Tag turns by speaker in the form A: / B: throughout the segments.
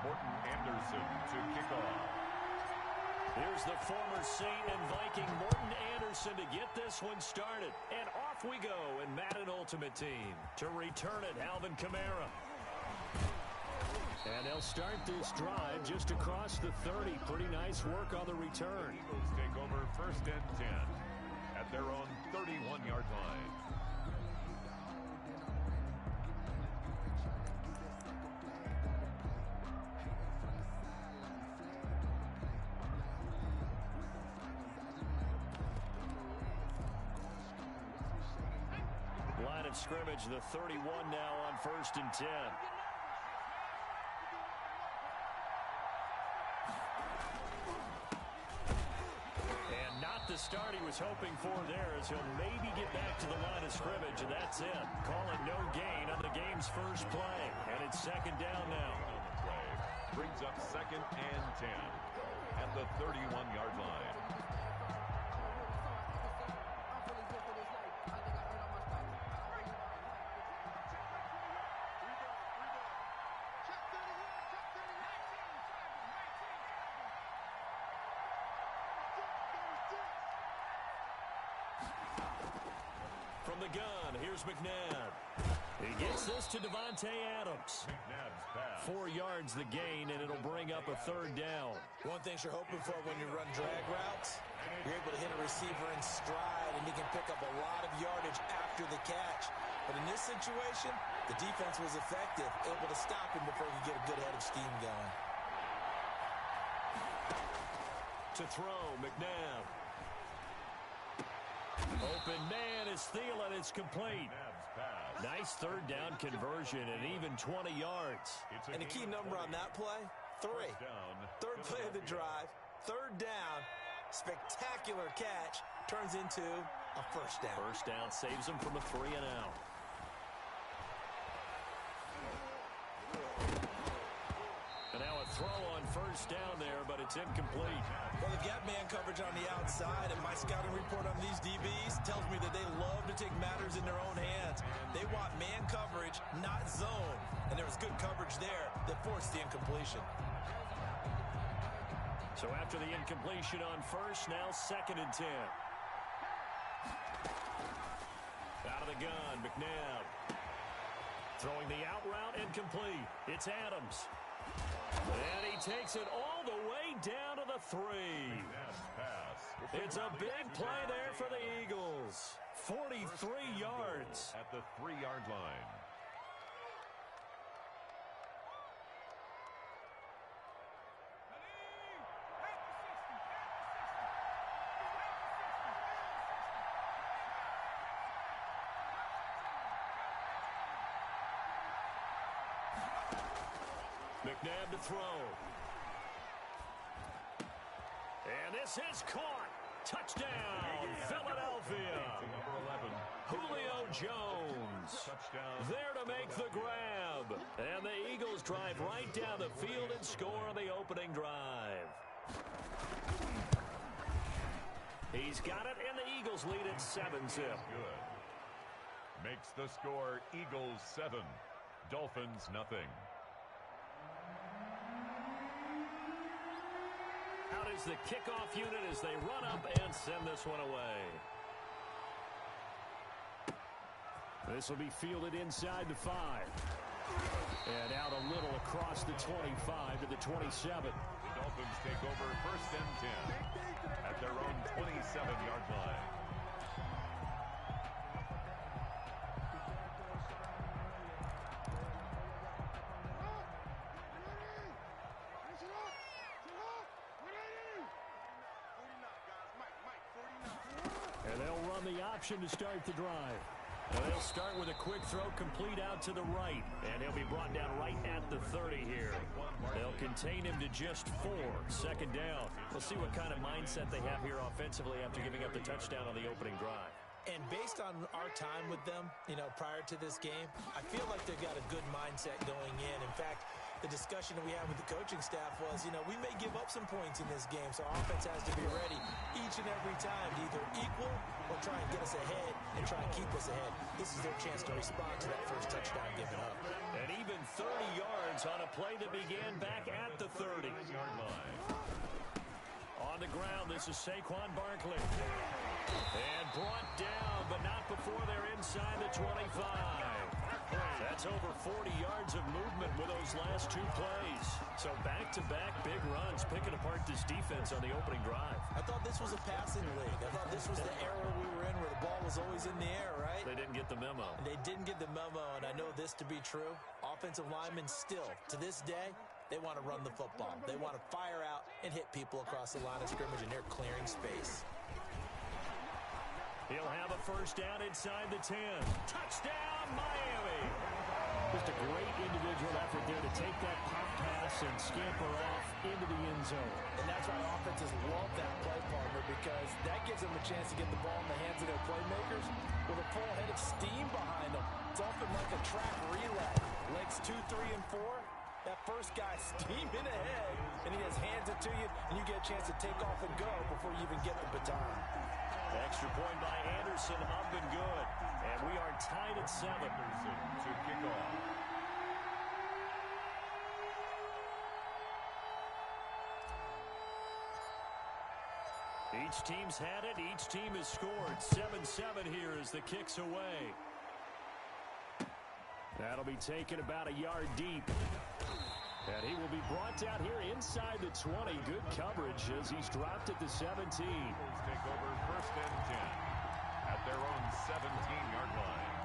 A: Morton Anderson to kick off.
B: Here's the former Saint and Viking Morton Anderson to get this one started. And off we go in Madden Ultimate Team. To return it, Alvin Kamara. And they'll start this drive just across the 30. Pretty nice work on the return.
A: Eagles take over 1st and 10 at their own 31-yard line.
B: Line of scrimmage, the 31 now on 1st and 10. And not the start he was hoping for there, as he'll maybe get back to the line of scrimmage, and that's it. Call it no gain on the game's first play. And it's 2nd down now.
A: Brings up 2nd and 10 at the 31-yard line.
B: From the gun, here's McNabb. He gets this to Devontae Adams. 4 yards the gain, and it'll bring up a 3rd down.
C: One thing you're hoping for when you run drag routes, you're able to hit a receiver in stride, and he can pick up a lot of yardage after the catch. But in this situation, the defense was effective, able to stop him before he could get a good head of steam going.
B: To throw, McNabb. Open man is Thielen. It's complete. Nice 3rd down conversion and even 20 yards.
C: And a key number on that play, 3. 3rd play of the drive, 3rd down, spectacular catch, turns into a 1st down.
B: 1st down saves him from a 3 and out. And now a throw on 1st down there, but it's incomplete.
C: Well, they've got man coverage on the outside, and my scouting report on these DBs tells me that they love to take matters in their own hands. They want man coverage, not zone. And there was good coverage there that forced the incompletion.
B: So after the incompletion on 1st, now 2nd and 10. Out of the gun, McNabb. Throwing the out route, incomplete. It's Adams. And he takes it all the way down to the 3. It's a big play there for the Eagles. 43 yards.
A: At the 3-yard line.
B: McNabb to throw. And this is caught. Touchdown, Philadelphia. Julio Jones there to make the grab. And the Eagles drive right down the field and score on the opening drive. He's got it, and the Eagles lead at 7-zip.
A: Good. Makes the score Eagles 7, Dolphins nothing.
B: Out is the kickoff unit as they run up and send this one away. This will be fielded inside the 5. And out a little across the 25 to the 27.
A: The Dolphins take over 1st and 10 at their own 27-yard line.
B: And they'll run the option to start the drive. And they'll start with a quick throw complete out to the right. And he'll be brought down right at the 30 here. They'll contain him to just 4. 2nd down. We'll see what kind of mindset they have here offensively after giving up the touchdown on the opening drive.
C: And based on our time with them, prior to this game, I feel like they've got a good mindset going in. In fact, the discussion that we had with the coaching staff was, we may give up some points in this game, so our offense has to be ready each and every time to either equal or try and get us ahead and try and keep us ahead. This is their chance to respond to that first touchdown given up.
B: And even 30 yards yards on a play that began back at the 30. On the ground, this is Saquon Barkley. And brought down, but not before they're inside the 25. That's over 40 yards of movement with those last two plays. So back-to-back big runs, picking apart this defense on the opening drive.
C: I thought this was a passing league. I thought this was the era we were in where the ball was always in the air, right?
B: They didn't get the memo.
C: They didn't get the memo, and I know this to be true. Offensive linemen still, to this day, they want to run the football. They want to fire out and hit people across the line of scrimmage, and they're clearing space.
B: He'll have a first down inside the 10. Touchdown, Miami! Just a great individual effort there to take that pop pass and scamper off into the end zone.
C: And that's why offenses love that play, partner, because that gives them a chance to get the ball in the hands of their playmakers with a full head of steam behind them. It's often like a track relay. Legs 2, 3, and 4. That first guy steaming ahead, and he just hands it to you, and you get a chance to take off and go before you even get the baton.
B: Extra point by Anderson, up and good. And we are tied at 7.
A: Anderson to kick off.
B: Each team's had it. Each team has scored. 7-7 here as the kick's away. That'll be taken about a yard deep. And he will be brought down here inside the 20. Good coverage as he's dropped at the 17.
A: Eagles take over first and 10 at their own 17-yard line.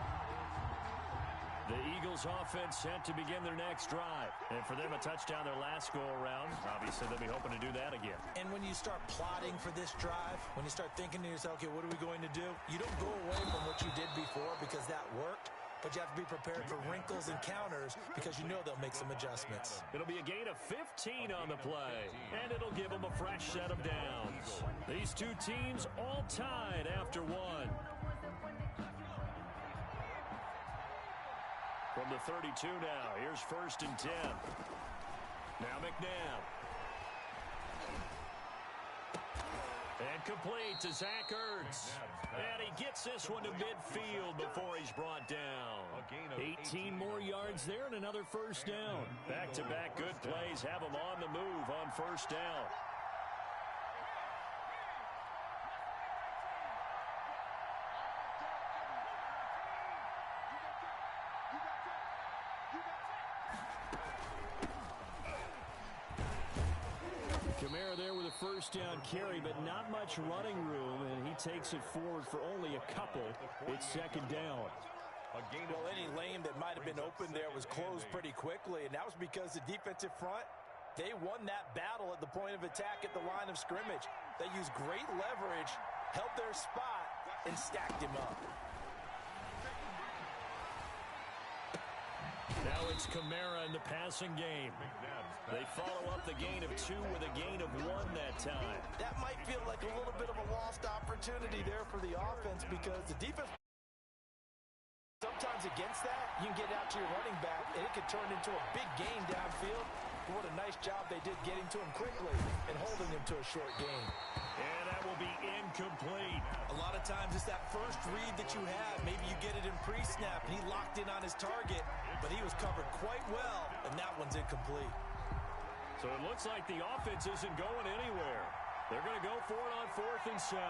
B: The Eagles offense set to begin their next drive. And for them, a touchdown their last go-around. Obviously, they'll be hoping to do that again. And
C: when you start plotting for this drive, when you start thinking to yourself, okay, what are we going to do? You don't go away from what you did before because that worked. But you have to be prepared for wrinkles and counters because you know they'll make some adjustments.
B: It'll be a gain of 15 on the play, and it'll give them a fresh set of downs. These two teams all tied after one. From the 32 now, here's first and 10. Now McNabb. And complete to Zach Ertz. And he gets this one to midfield before he's brought down. 18 more yards there and another first down. Back-to-back good plays have him on the move on first down. Kamara there with a first down carry, but not much running room, and he takes it forward for only a couple. It's second down.
C: Well, any lane that might have been open there was closed pretty quickly, and that was because the defensive front, they won that battle at the point of attack at the line of scrimmage. They used great leverage, held their spot, and stacked him up.
B: Now it's Kamara in the passing game. They follow up the gain of 2 with a gain of 1 that time.
C: That might feel like a little bit of a lost opportunity there for the offense because the defense, sometimes against that, you can get out to your running back, and it could turn into a big gain downfield. What a nice job they did getting to him quickly and holding him to a short gain.
B: And that will be incomplete.
C: A lot of times it's that first read that you have. Maybe you get it in pre-snap, and he locked in on his target, but he was covered quite well, and that one's incomplete.
B: So it looks like the offense isn't going anywhere. They're going to go for it on 4th and 7.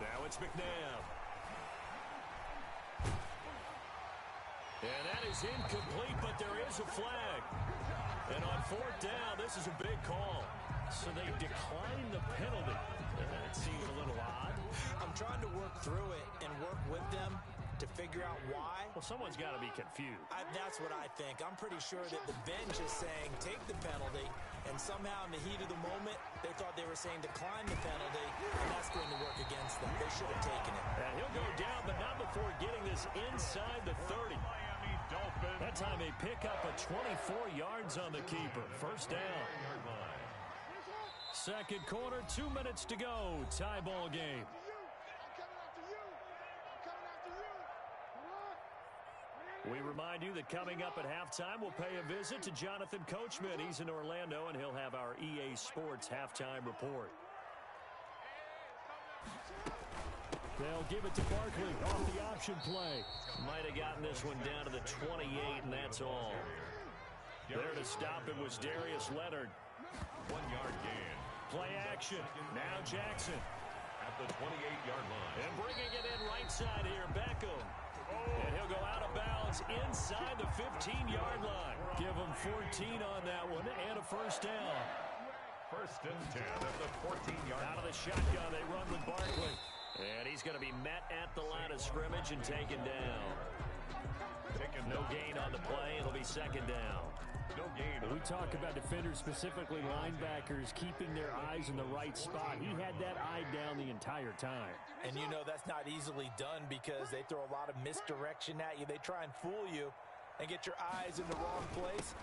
B: Now it's McNabb. And that is incomplete, but there is a flag. And on 4th down, this is a big call. So they decline the penalty. That seems a little odd.
C: I'm trying to work through it and work with them to figure out why.
B: Well, someone's got to be confused.
C: That's what I think. I'm pretty sure that the bench is saying take the penalty, and somehow in the heat of the moment, they thought they were saying decline the penalty, and that's going to work against them. They should have taken it.
B: And he'll go down, but not before getting this inside the 30. That time they pick up a 24 yards on the keeper. First down. Second quarter, 2 minutes to go. Tie ball game. We remind you that coming up at halftime, we'll pay a visit to Jonathan Coachman. He's in Orlando, and he'll have our EA Sports halftime report. They'll give it to Barkley off the option play. Might have gotten this one down to the 28, and that's all. There to stop it was Darius Leonard.
A: 1 yard gain.
B: Play action. Now Jackson.
A: At the 28-yard line.
B: And bringing it in right side here, Beckham. And he'll go out of bounds inside the 15-yard line. Give him 14 on that one and a first down.
A: First and 10 at the 14-yard line.
B: Out of the shotgun, they run with Barkley. And he's going to be met at the line of scrimmage and taken down. No gain on the play. It'll be second down.
A: No gain.
D: We talk about defenders, specifically linebackers, keeping their eyes in the right spot. He had that eye down the entire time.
C: And you know that's not easily done because they throw a lot of misdirection at you. They try and fool you and get your eyes in the wrong place.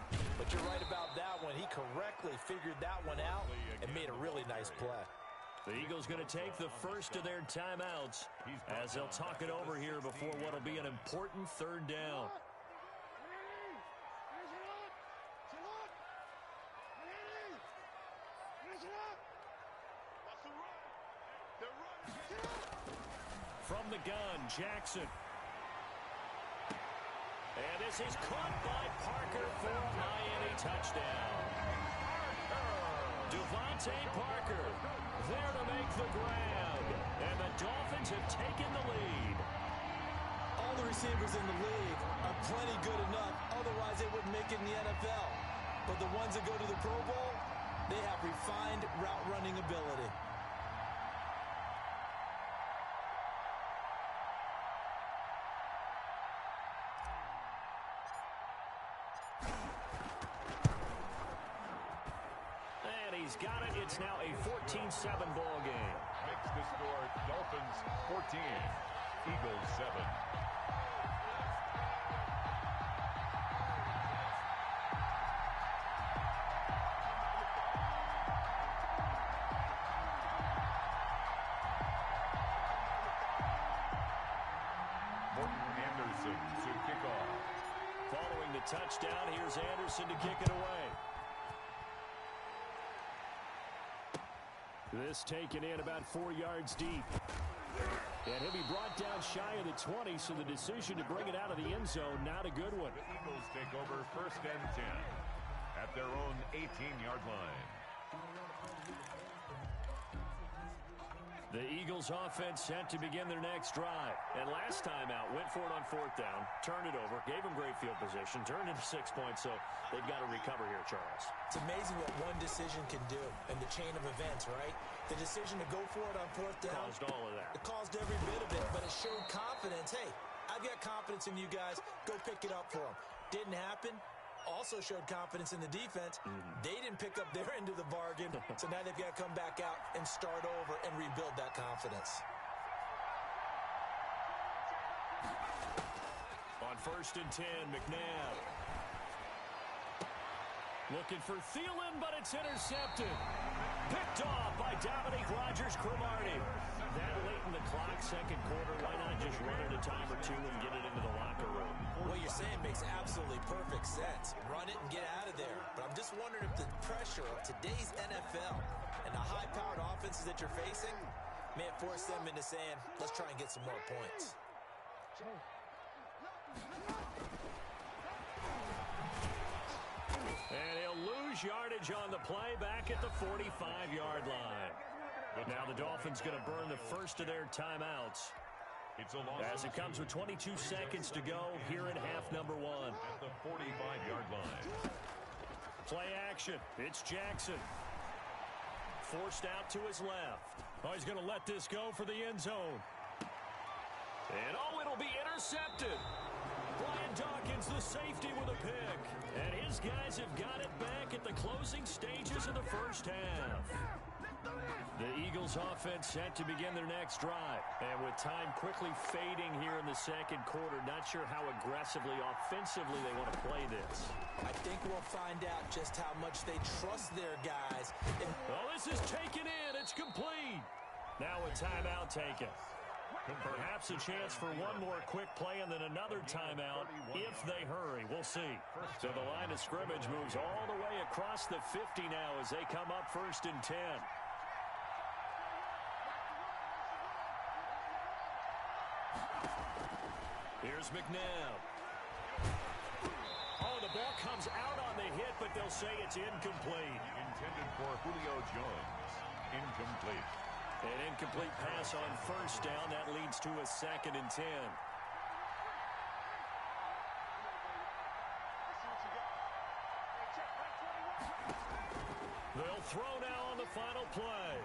C: But you're right about that one. He correctly figured that one out and made a really nice play.
B: The Eagles going to take the first of their timeouts as they'll talk it over here before what will be an important third down. From the gun, Jackson. And this is caught by Parker for a Miami touchdown. Devontae Parker there to make the grab. And the Dolphins have taken the lead.
C: All the receivers in the league are plenty good enough. Otherwise, they wouldn't make it in the NFL. But the ones that go to the Pro Bowl, they have refined route running ability.
B: He's got it. It's now a 14-7 ball game.
A: Makes the score Dolphins 14, Eagles 7. Morton Anderson to kick off.
B: Following the touchdown, here's Anderson to kick it away. This taken in about 4 yards deep. And he'll be brought down shy of the 20, so the decision to bring it out of the end zone, not a good one.
A: The Eagles take over first and 10 at their own 18-yard line.
B: The Eagles offense set to begin their next drive. And last time out, went for it on fourth down, turned it over, gave them great field position, turned into 6 points, so they've got to recover here, Charles.
C: It's amazing what one decision can do in the chain of events, right? The decision to go for it on fourth down.
B: Caused all of that.
C: It caused every bit of it, but it showed confidence. Hey, I've got confidence in you guys. Go pick it up for them. Didn't happen. Also showed confidence in the defense. They didn't pick up their end of the bargain, so now they've got to come back out and start over and rebuild that confidence.
B: On first and 10, McNabb. Looking for Thielen, but it's intercepted. Picked off by Dominique Rodgers-Cromartie. That late in the clock, second quarter, why not just run it a time or two and get it into the locker room?
C: What you're saying makes absolutely perfect sense. Run it and get out of there. But I'm just wondering if the pressure of today's NFL and the high-powered offenses that you're facing may force them into saying, let's try and get some more points.
B: And he'll lose yardage on the play back at the 45-yard line. But now the Dolphins going to burn the first of their timeouts. As it comes with 22 seconds to go here in half number one.
A: At the 45-yard line.
B: Play action. It's Jackson. Forced out to his left. Oh, he's going to let this go for the end zone. And oh, it'll be intercepted. Brian Dawkins, the safety, with a pick. And his guys have got it back at the closing stages of the first half. The Eagles offense set to begin their next drive. And with time quickly fading here in the second quarter, not sure how aggressively, offensively they want to play this.
C: I think we'll find out just how much they trust their guys.
B: Oh, this is taken in. It's complete. Now a timeout taken. Perhaps a chance for one more quick play and then another timeout if they hurry. We'll see. So the line of scrimmage moves all the way across the 50 now as they come up 1st and 10. Here's McNabb. Oh, the ball comes out on the hit, but they'll say it's incomplete.
A: Intended for Julio Jones. Incomplete.
B: An incomplete pass on 1st down. That leads to a 2nd and 10. They'll throw now on the final play.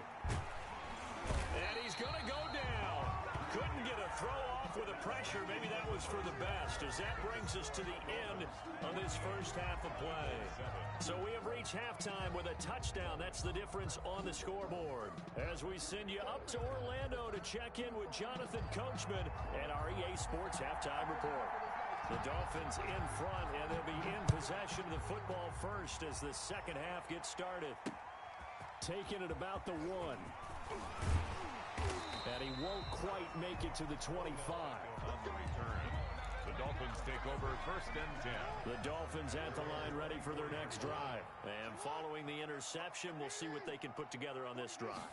B: And he's going to go down. Couldn't get a throw off with the pressure. Maybe that was for the best, as that brings us to the end of this first half of play. So we have reached halftime with a touchdown. That's the difference on the scoreboard. As we send you up to Orlando to check in with Jonathan Coachman and our EA Sports Halftime Report. The Dolphins in front, and they'll be in possession of the football first as the second half gets started.
D: Taking it about the 1. And he won't quite make it to the 25.
A: On the return, the Dolphins take over 1st and 10.
B: The Dolphins at the line ready for their next drive. And following the interception, we'll see what they can put together on this drive.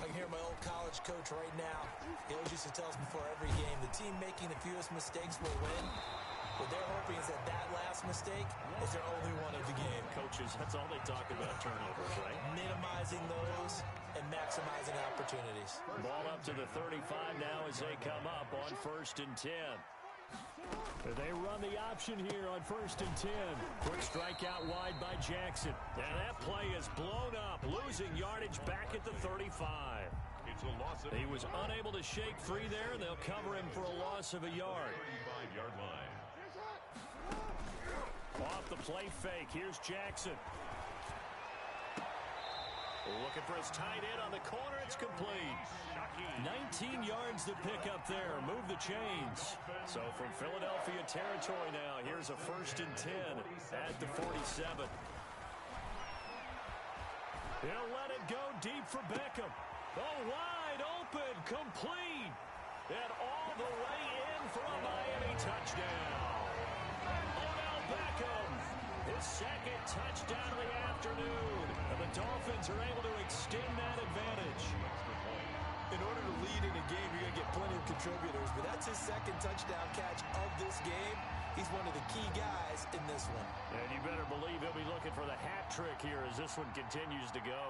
C: I can hear my old college coach right now. He always used to tell us before every game, the team making the fewest mistakes will win. What they're hoping is that last mistake is their only one of the game.
B: Coaches, that's all they talk about, turnovers, right?
C: Minimizing those and maximizing opportunities.
B: Ball up to the 35 now as they come up on 1st and 10.
D: They run the option here on 1st and 10.
B: Quick strike out wide by Jackson. And that play is blown up, losing yardage back at the 35.
A: It's a loss of...
B: He was unable to shake free there, and they'll cover him for a loss of a yard.
A: 35-yard line.
B: Off the play fake, here's Jackson. Looking for his tight end on the corner, it's complete. 19 yards to pick up there, move the chains. So from Philadelphia territory now, here's a 1st and 10 at the 47. He'll let it go deep for Beckham. Oh, wide open, complete. And all the way in for a Miami touchdown. Odell Beckham, his 2nd touchdown of the afternoon. And the Dolphins are able to extend that advantage.
C: In order to lead in a game, you're going to get plenty of contributors, but that's his 2nd touchdown catch of this game. He's one of the key guys in this one.
B: And you better believe he'll be looking for the hat trick here as this one continues to go.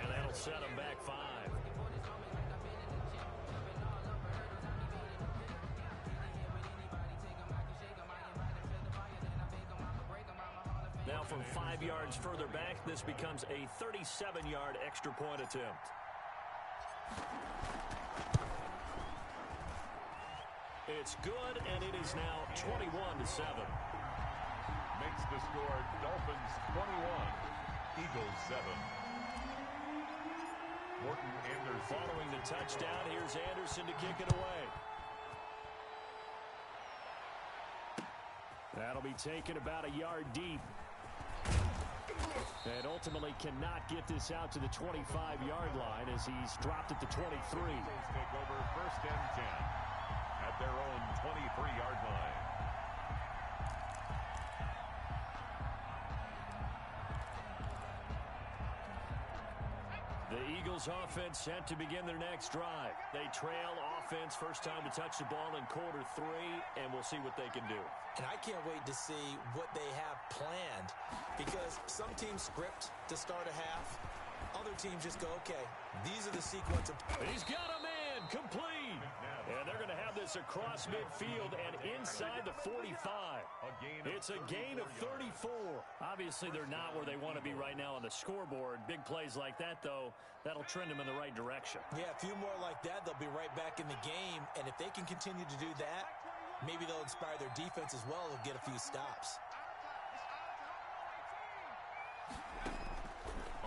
B: And that'll set him back 5. Now from 5 yards further back, this becomes a 37-yard extra point attempt. It's good, and it is now 21-7.
A: Makes the score Dolphins 21, Eagles 7. Morton Anderson.
B: Following the touchdown, here's Anderson to kick it away. That'll be taken about a yard deep. And ultimately cannot get this out to the 25-yard line as he's dropped at the 23.
A: Eagles take over 1st and 10 at their own 23-yard line.
B: The Eagles offense set to begin their next drive. They trail offense, first time to touch the ball in quarter 3, and we'll see what they can do.
C: And I can't wait to see what they have planned, because some teams script to start a half. Other teams just go, okay, these are the sequence of...
B: He's got a man, complete. And they're going to have this across midfield and inside the 45. It's a gain of 34. Obviously, they're not where they want to be right now on the scoreboard. Big plays like that, though, that'll trend them in the right direction.
C: Yeah, a few more like that, they'll be right back in the game. And if they can continue to do that, maybe they'll inspire their defense as well and get a few stops.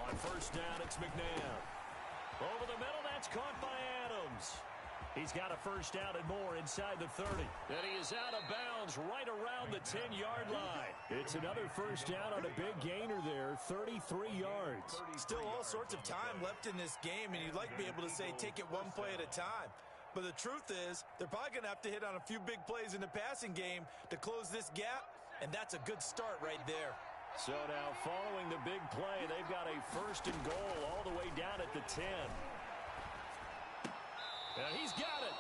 B: On first down, it's McNabb. Over the middle, that's caught by Adams. He's got a first down and more inside the 30. And he is out of bounds right around the 10-yard line.
D: It's another first down on a big gainer there, 33 yards.
C: Still all sorts of time left in this game, and you'd like to be able to say take it one play at a time. But the truth is, they're probably going to have to hit on a few big plays in the passing game to close this gap, and that's a good start right there.
B: So now following the big play, they've got a first and goal all the way down at the 10. And he's got it.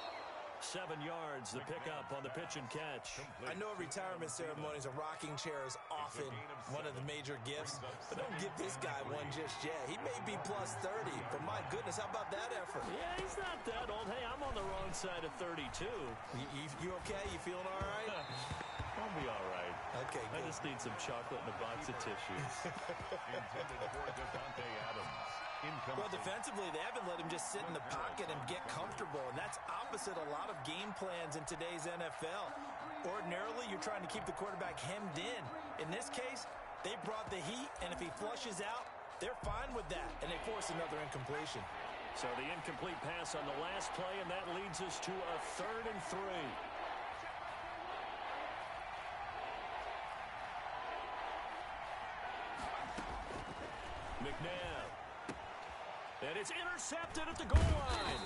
B: 7 yards, the pickup on the pitch and catch.
C: I know retirement ceremonies, a rocking chair is often one of the major gifts, but don't give this guy one just yet. He may be plus 30, but my goodness, how about that effort?
B: Yeah, he's not that old. Hey, I'm on the wrong side of 32.
C: You okay? You feeling all right?
B: I'll be all right.
C: Okay,
B: I
C: good.
B: just need some chocolate and a box of tissues.
A: Intended for Devontae Adams.
C: Well, defensively, they haven't let him just sit in the pocket and get comfortable, and that's opposite a lot of game plans in today's NFL. Ordinarily, you're trying to keep the quarterback hemmed in. In this case, they brought the heat, and if he flushes out, they're fine with that, and they force another incompletion.
B: So the incomplete pass on the last play, and that leads us to a 3rd and 3. McNabb. And it's intercepted at the goal line.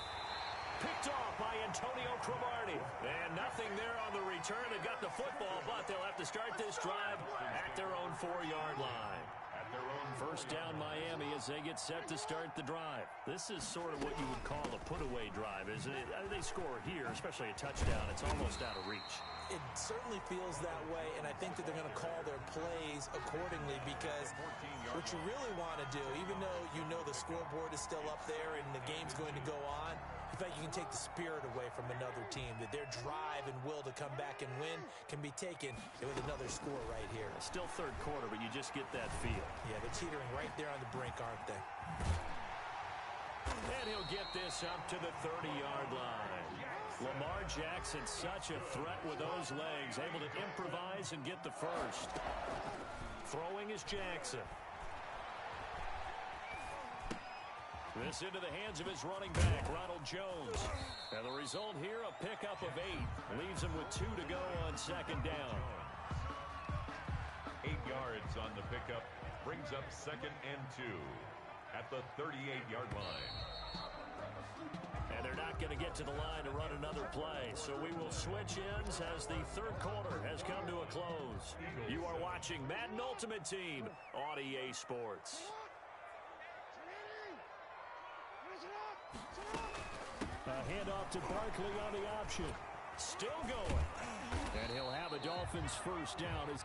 B: Picked off by Antonio Cromartie. And nothing there on the return. They've got the football, but they'll have to start this drive at their own 4-yard line. First down Miami as they get set to start the drive. This is sort of what you would call a put-away drive, isn't it? They score here, especially a touchdown. It's almost out of reach.
C: It certainly feels that way, and I think that they're going to call their plays accordingly because what you really want to do, even though you know the scoreboard is still up there and the game's going to go on, in fact, you can take the spirit away from another team, that their drive and will to come back and win can be taken with another score right here.
B: Still third quarter, but you just get that feel.
C: Yeah, they're teetering right there on the brink, aren't they?
B: And he'll get this up to the 30-yard line. Lamar Jackson, such a threat with those legs, able to improvise and get the first. Throwing is Jackson. This into the hands of his running back, Ronald Jones. And the result here, a pickup of 8. Leaves him with 2 to go on second down.
A: 8 yards on the pickup. Brings up 2nd and 2 at the 38-yard line.
B: And they're not going to get to the line to run another play. So we will switch ends as the third quarter has come to a close. You are watching Madden Ultimate Team on EA Sports.
D: A handoff to Barkley on the option.
B: Still going. And he'll have a Dolphins first down as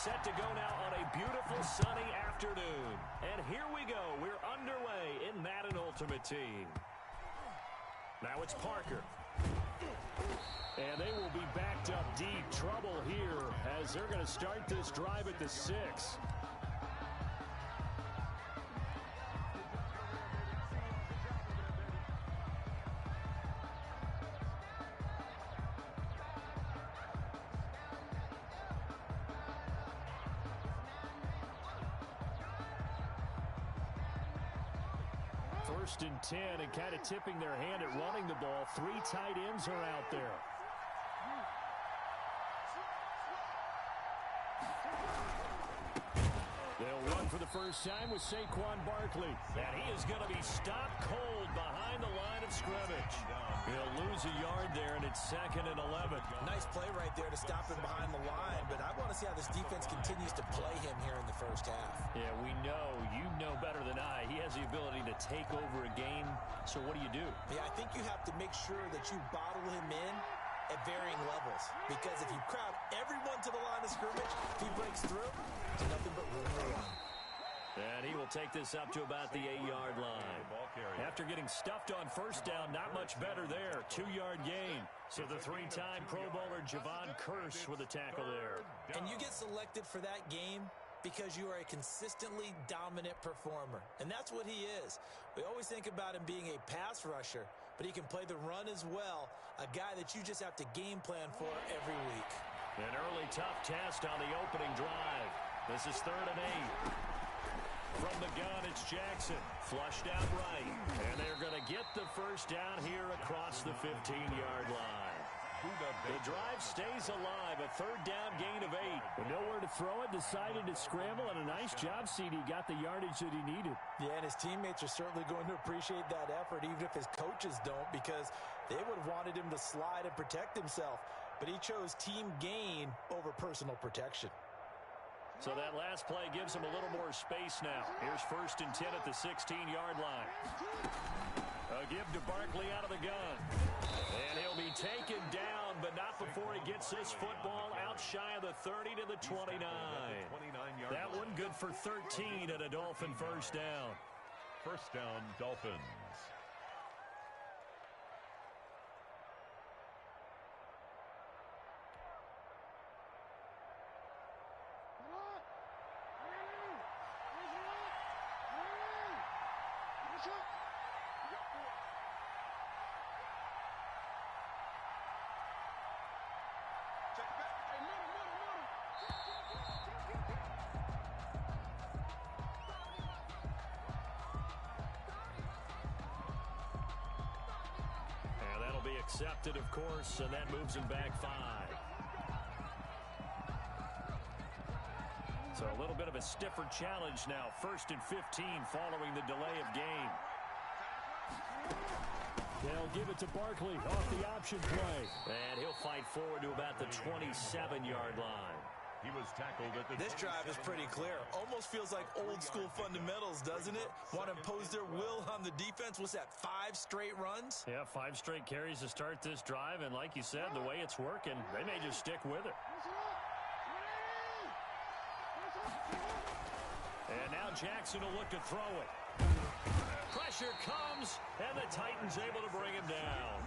B: Set to go now on a beautiful sunny afternoon. And here we go. We're underway in Madden Ultimate Team. Now it's Parker. And they will be backed up deep. Trouble here as they're going to start this drive at the 6. First and 10, and kind of tipping their hand at running the ball. 3 tight ends are out there. They'll run for the first time with Saquon Barkley. And he is going to be stopped cold behind the line of scrimmage. He'll lose a yard there, and it's 2nd and 11.
C: Nice play right there to stop him behind the line, but I want to see how this defense continues to play him here in the first half.
B: Yeah, we know. You know better than I. He has the ability to take over a game, so what do you do?
C: Yeah, I think you have to make sure that you bottle him in at varying levels, because if you crowd everyone to the line of scrimmage, if he breaks through, there's nothing but room to run.
B: And he will take this up to about the 8-yard line. After getting stuffed on first down, not much better there. 2-yard gain. So the 3-time Pro Bowler Javon Curse with a tackle there.
C: And you get selected for that game because you are a consistently dominant performer. And that's what he is. We always think about him being a pass rusher, but he can play the run as well. A guy that you just have to game plan for every week.
B: An early tough test on the opening drive. This is 3rd and 8. From the gun, it's Jackson. Flushed out right. And they're going to get the first down here across the 15-yard line. The drive stays alive. A 3rd down gain of 8.
D: But nowhere to throw it. Decided to scramble, and a nice job, CD. Got the yardage that he needed.
C: Yeah, and his teammates are certainly going to appreciate that effort, even if his coaches don't, because they would have wanted him to slide and protect himself. But he chose team gain over personal protection.
B: So that last play gives him a little more space now. Here's 1st and 10 at the 16-yard line. A give to Barkley out of the gun. And he'll be taken down, but not before he gets this football out shy of the 30 to the 29. That one good for 13 and a Dolphin first down.
A: First down, Dolphins.
B: Accepted, of course, and that moves him back 5. So a little bit of a stiffer challenge now. 1st and 15 following the delay of game.
D: They'll give it to Barkley off the option play.
B: And he'll fight forward to about the 27-yard line.
A: He was tackled at the...
C: This drive is pretty clear. Almost feels like old school fundamentals, doesn't it? Want to impose their will on the defense. What's that, 5 straight runs?
B: Yeah, 5 straight carries to start this drive. And like you said, the way it's working, they may just stick with it. And now Jackson will look to throw it. Pressure comes, and the Titans able to bring him down.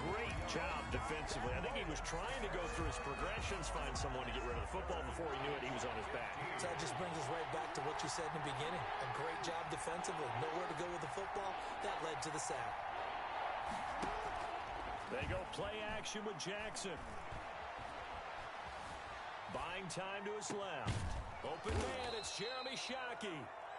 B: Great job defensively. I think he was trying to go through his progressions, find someone to get rid of the football. Before he knew it, he was on his back.
C: So that just brings us right back to what you said in the beginning. A great job defensively. Nowhere to go with the football. That led to the sack.
B: They go play action with Jackson. Buying time to his left. Open man, it's Jeremy Shockey.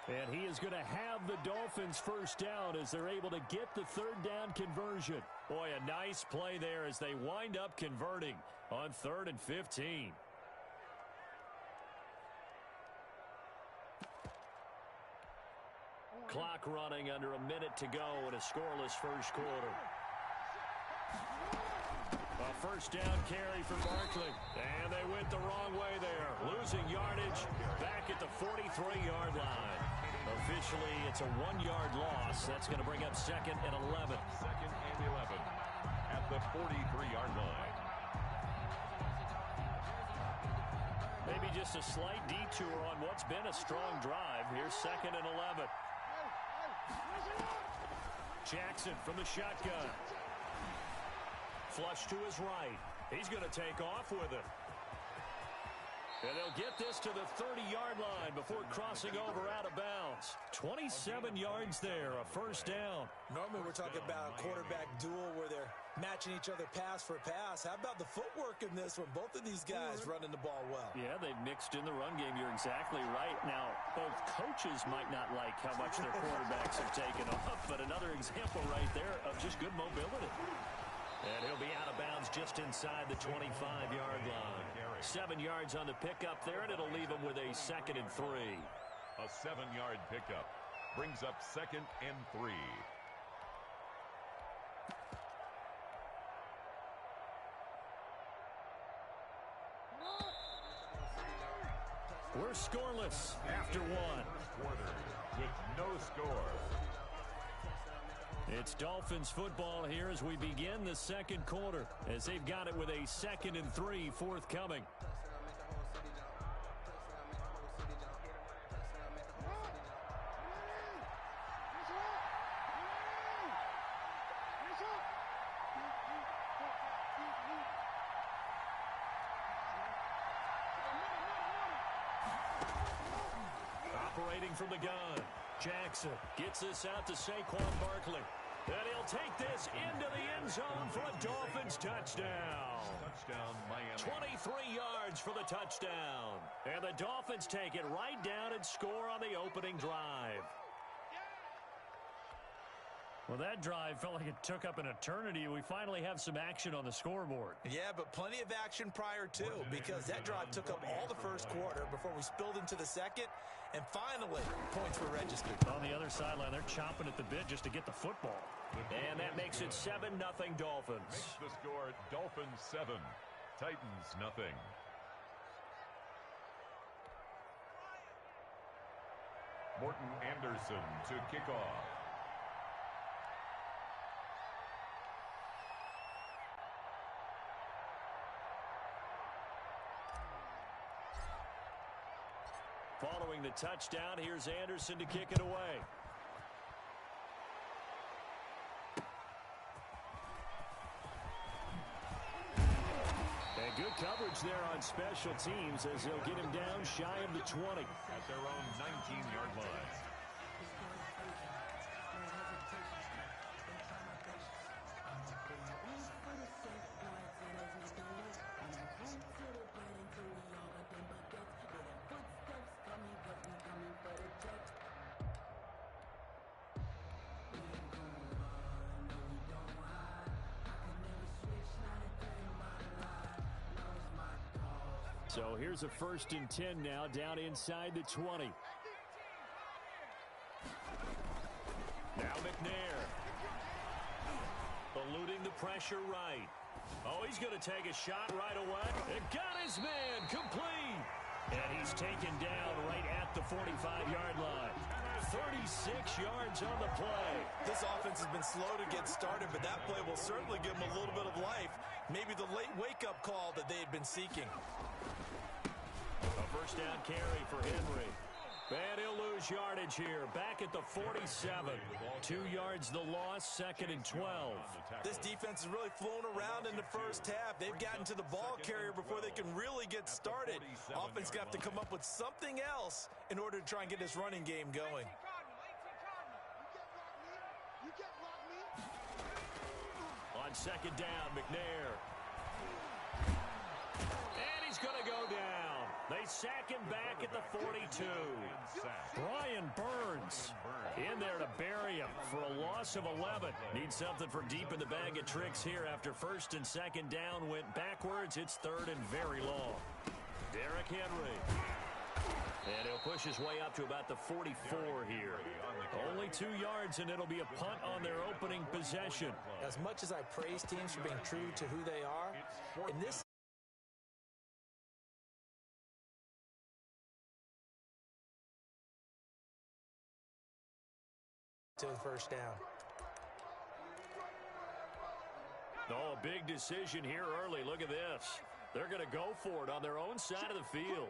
D: And he is going to have the Dolphins first down as they're able to get the 3rd down conversion.
B: Boy, a nice play there as they wind up converting on 3rd and 15. Clock running under a minute to go in a scoreless first quarter. A first down carry for Barkley. And they went the wrong way there. Losing yardage back at the 43-yard line. Officially, it's a 1-yard loss. That's going to bring up 2nd and 11.
A: 2nd and 11 at the 43-yard line.
B: Maybe just a slight detour on what's been a strong drive. Here's 2nd and 11. Jackson from the shotgun. Flush to his right. He's going to take off with it. And they'll get this to the 30-yard line before crossing over out of bounds. 27 yards there, a first down.
C: Normally we're talking about a quarterback duel where they're matching each other pass for pass. How about the footwork in this one? Both of these guys running the ball well.
B: Yeah, they've mixed in the run game. You're exactly right. Now, both coaches might not like how much their quarterbacks have taken off, but another example right there of just good mobility. And he'll be out of bounds just inside the 25-yard line. 7 yards on the pickup there, and it'll leave him with a 2nd and 3.
A: A 7-yard pickup brings up 2nd and 3.
B: We're scoreless after one.
A: Quarter with no score.
B: It's Dolphins football here as we begin the second quarter, as they've got it with a 2nd and 3 forthcoming. Operating from the gun. Jackson gets this out to Saquon Barkley. And he'll take this into the end zone for a Dolphins touchdown.
A: Touchdown, Miami.
B: 23 yards for the touchdown. And the Dolphins take it right down and score on the opening drive.
D: Well, that drive felt like it took up an eternity. We finally have some action on the scoreboard.
C: Yeah, but plenty of action prior to, because that drive took up all the first quarter before we spilled into the second, and finally, points were registered.
D: On the other sideline, they're chomping at the bit just to get the football.
B: And that makes it 7-0 Dolphins.
A: Makes the score Dolphins 7, Titans nothing. Morton Anderson to kick off.
B: Following the touchdown, here's Anderson to kick it away. And good coverage there on special teams as they'll get him down shy of the 20.
A: At their own 19-yard line.
B: So here's a 1st and 10 now, down inside the 20. Now McNair. Eluding the pressure right. Oh, he's going to take a shot right away. And got his man complete. And he's taken down right at the 45-yard line. 36 yards on the play.
C: This offense has been slow to get started, but that play will certainly give them a little bit of life. Maybe the late wake-up call that they had been seeking.
B: A first down carry for Henry. And he'll lose yardage here. Back at the 47. 2 yards the loss, 2nd and 12.
C: This defense has really flown around in the first half. They've gotten to the ball carrier before they can really get started. Offense got to come up with something else in order to try and get this running game going.
B: On 2nd down, McNair. And he's going to go down. They sack him back at the 42. Brian Burns in there to bury him for a loss of 11. Need something for deep in the bag of tricks here after 1st and 2nd down went backwards. It's 3rd and very long. Derrick Henry. And he'll push his way up to about the 44 here. Only 2 yards, and it'll be a punt on their opening possession.
C: As much as I praise teams for being true to who they are, in this to the first down.
B: Oh, a big decision here early. Look at this. They're going to go for it on their own side of the field.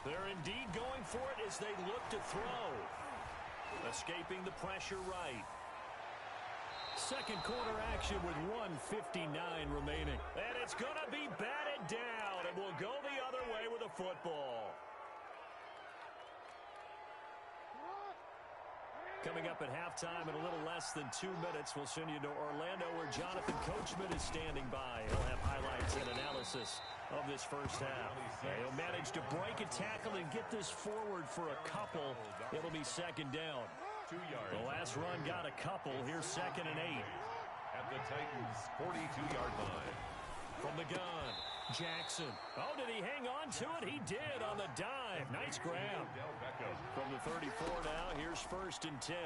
B: They're indeed going for it as they look to throw. Escaping the pressure right.
D: Second quarter action with 1:59 remaining.
B: And it's going to be batted down, and we'll go the other way with a football. Coming up at halftime in a little less than 2 minutes, we'll send you to Orlando where Jonathan Coachman is standing by. He'll have highlights and analysis of this first half. He'll manage to break a tackle and get this forward for a couple. It'll be second down.
A: 2 yards.
B: The last run got a couple. Here's 2nd and 8.
A: At the Titans' 42-yard line.
B: From the gun, Jackson. Oh, did he hang on to it? He did on the dive. Nice grab. From the 34 now, here's 1st and 10.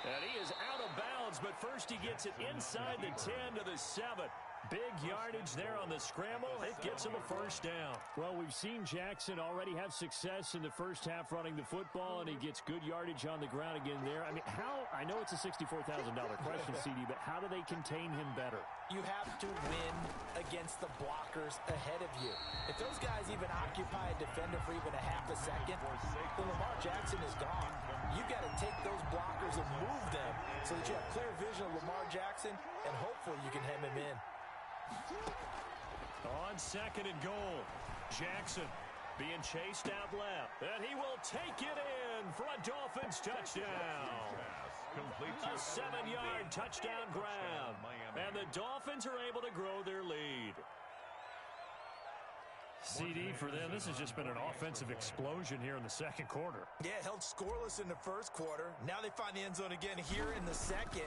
B: And he is out of bounds, but first he gets it inside the 10 to the 7. Big yardage there on the scramble. It gets him a first down.
D: Well, we've seen Jackson already have success in the first half running the football, and he gets good yardage on the ground again there. I mean, I know it's a $64,000 question, CD, but how do they contain him better?
C: You have to win against the blockers ahead of you. If those guys even occupy a defender for even a half a second, then Lamar Jackson is gone. You've got to take those blockers and move them so that you have clear vision of Lamar Jackson, and hopefully you can hem him in.
B: On 2nd and goal, Jackson being chased out left, and he will take it in for a Dolphins touchdown. A 7-yard touchdown grab, and the Dolphins are able to grow their lead. CD, for them, this has just been an offensive explosion here in the second quarter.
C: Yeah, held scoreless in the first quarter. Now they find the end zone again here in the second.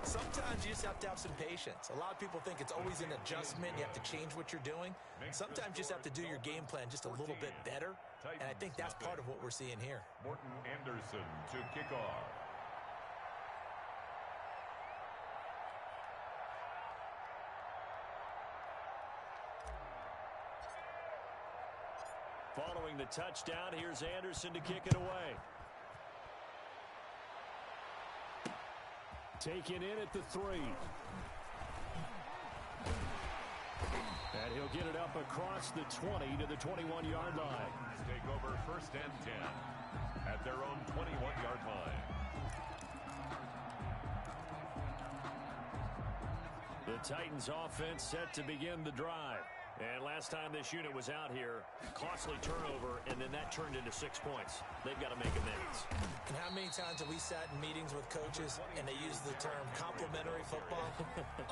C: Sometimes you just have to have some patience. A lot of people think it's always an adjustment. You have to change what you're doing. Sometimes you just have to do your game plan just a little bit better. And I think that's part of what we're seeing here.
A: Morton Anderson to kick off.
B: Following the touchdown, here's Anderson to kick it away.
D: Taken in at the 3. And he'll get it up across the 20 to the 21-yard line.
A: Take over 1st and 10 at their own 21-yard line.
B: The Titans offense set to begin the drive. And last time this unit was out here, costly turnover, and then that turned into 6 points. They've got to make amends.
C: And how many times have we sat in meetings with coaches and they use the term complementary football?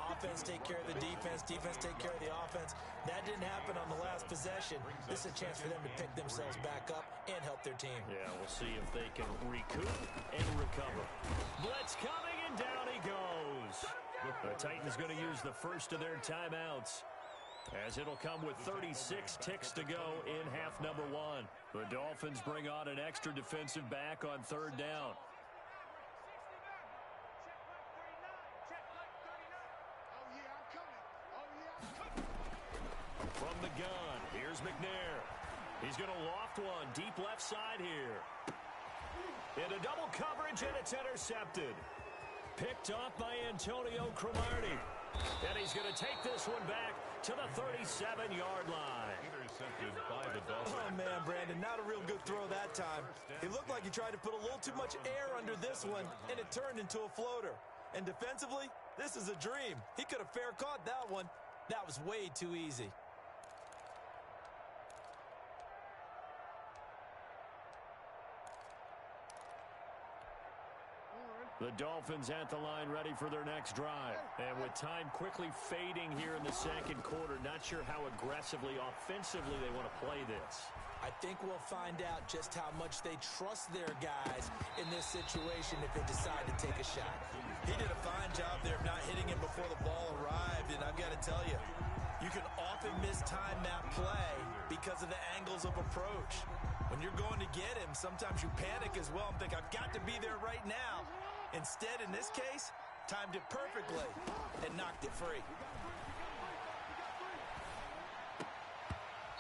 C: Offense take care of the defense, defense take care of the offense. That didn't happen on the last possession. This is a chance for them to pick themselves back up and help their team.
B: Yeah, we'll see if they can recoup and recover. Blitz coming, and down he goes. The Titans going to use the first of their timeouts, as it'll come with 36 ticks to go in half number 1. The Dolphins bring on an extra defensive back on 3rd down. From the gun, here's McNair. He's going to loft one deep left side here. Into double coverage, and it's intercepted. Picked off by Antonio Cromartie. And he's going to take this one back to the 37-yard line.
A: Intercepted by the Dolphins.
C: Oh, man, Brandon, not a real good throw that time. It looked like he tried to put a little too much air under this one, and it turned into a floater. And defensively, this is a dream. He could have fair caught that one. That was way too easy.
B: The Dolphins at the line, ready for their next drive. And with time quickly fading here in the second quarter, not sure how aggressively, offensively they want to play this.
C: I think we'll find out just how much they trust their guys in this situation if they decide to take a shot. He did a fine job there of not hitting him before the ball arrived, and I've got to tell you, you can often mistime that play because of the angles of approach. When you're going to get him, sometimes you panic as well and think, I've got to be there right now. Instead, in this case, timed it perfectly and knocked it free.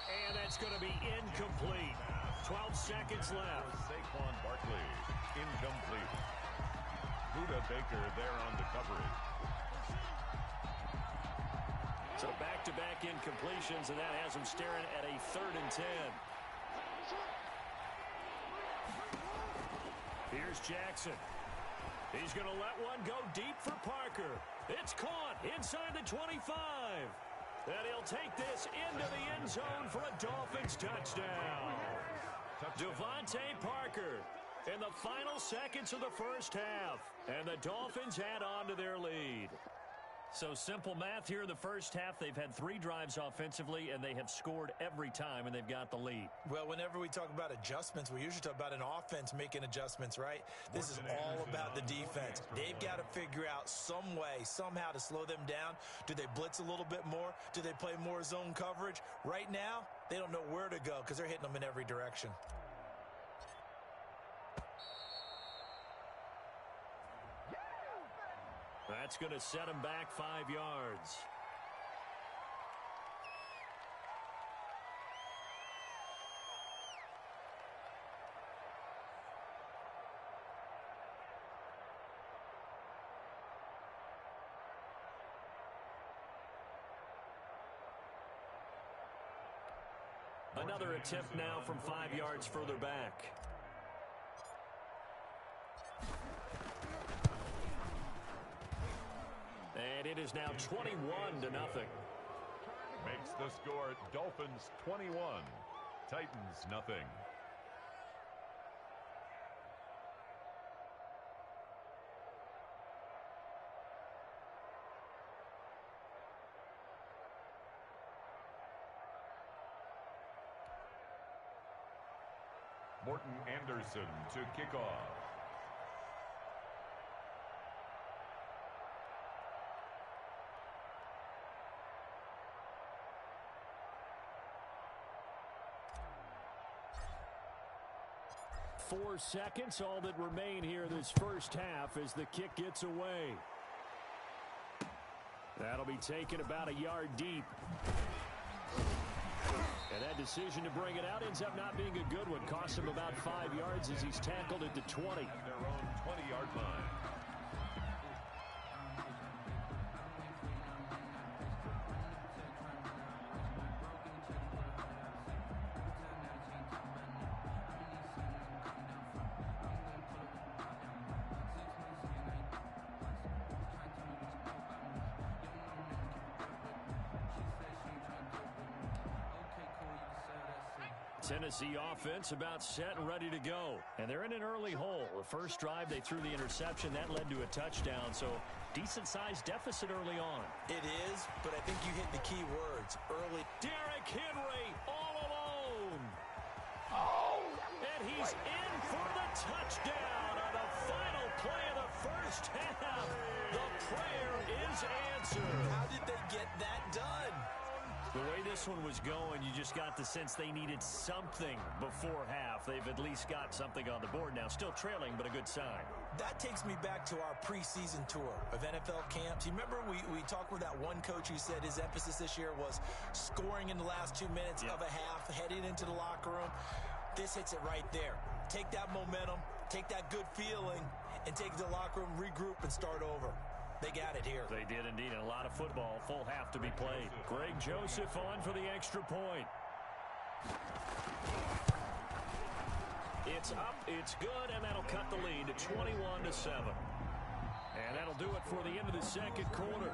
B: And that's going to be incomplete. 12 seconds left.
A: Saquon Barkley, incomplete. Buda Baker there on the coverage.
B: So back-to-back incompletions, and that has them staring at a 3rd and 10. Here's Jackson. He's going to let one go deep for Parker. It's caught inside the 25. And he'll take this into the end zone for a Dolphins touchdown. Devontae Parker in the final seconds of the first half. And the Dolphins add on to their lead. So simple math here in the first half. They've had 3 drives offensively, and they have scored every time, and they've got the lead.
C: Well, whenever we talk about adjustments, we usually talk about an offense making adjustments, right? This is all about the defense. They've got to figure out some way, somehow to slow them down. Do they blitz a little bit more? Do they play more zone coverage? Right now, they don't know where to go because they're hitting them in every direction.
B: That's going to set him back 5 yards. Another attempt now from 5 yards further back. And it is now 21-0.
A: Makes the score Dolphins 21, Titans nothing. Morton Anderson to kick off.
D: Four seconds, all that remain here this first half as the kick gets away. That'll be taken about a yard deep. And that decision to bring it out ends up not being a good one. Costs him about 5 yards as he's tackled at the 20.
A: Their own 20-yard line.
B: Tennessee offense about set and ready to go. And they're in an early hole. The first drive, they threw the interception. That led to a touchdown. So decent-sized deficit early on.
C: It is, but I think you hit the key words. Early.
B: Derrick Henry all alone. Oh! And he's in for the touchdown on the final play of the first half. The prayer is answered.
C: How did they get that done?
B: The way this one was going, you just got the sense they needed something before half. They've at least got something on the board now. Still trailing, but a good sign.
C: That takes me back to our preseason tour of NFL camps. You remember we talked with that one coach who said his emphasis this year was scoring in the last 2 minutes of a half, heading into the locker room. This hits it right there. Take that momentum, take that good feeling, and take it to the locker room, regroup, and start over. They got it here.
B: They did indeed. And a lot of football. Full half to be played. Greg Joseph on for the extra point. It's up. It's good. And that'll cut the lead to 21-7. And that'll do it for the end of the second quarter.